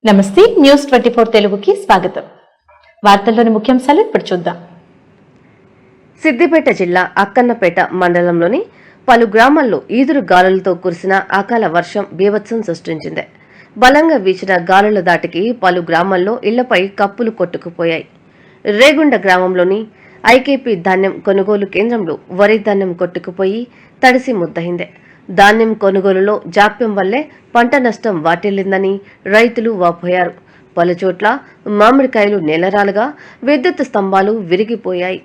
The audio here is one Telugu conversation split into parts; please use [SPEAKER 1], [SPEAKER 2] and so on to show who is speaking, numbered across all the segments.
[SPEAKER 1] నమస్తే న్యూస్ 24 తెలుగుకి స్వాగతం. వార్తల్లోని ముఖ్యాంశాలు ఇప్పుడు చూద్దాం.
[SPEAKER 2] సిద్దిపేట జిల్లా అక్కన్నపేట మండలంలోని పలు గ్రామాల్లో ఈదురు గాలులతో కురిసిన అకాల వర్షం బీభత్సం సృష్టించింది. బలంగా వీచిన గాలుల దాటికి పలు గ్రామాల్లో ఇళ్లపై కప్పులు కొట్టుకుపోయాయి. రేగుండ గ్రామంలోని ఐకేపీ ధాన్యం కొనుగోలు కేంద్రంలో వరి ధాన్యం కొట్టుకుపోయి తడిసి ముద్దయింది. ధాన్యం కొనుగోలులో జాప్యం వల్లే పంట నష్టం వాటిల్లిందని రైతులు వాపోయారు. పలుచోట్ల మామిడికాయలు నేలరాలుగా విద్యుత్ స్తంభాలు విరిగిపోయాయి.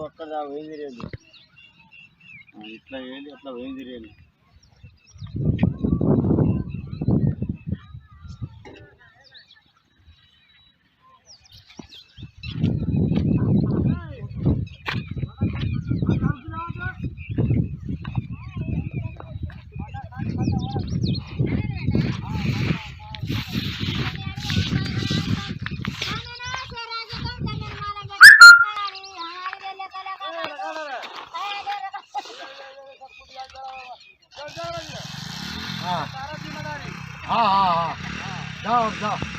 [SPEAKER 3] అక్కడ వేయిందిరేది ఇట్లా ఏంటి అట్లా వేయిందిరేది हाँ हाँ हाँ जाओ जाओ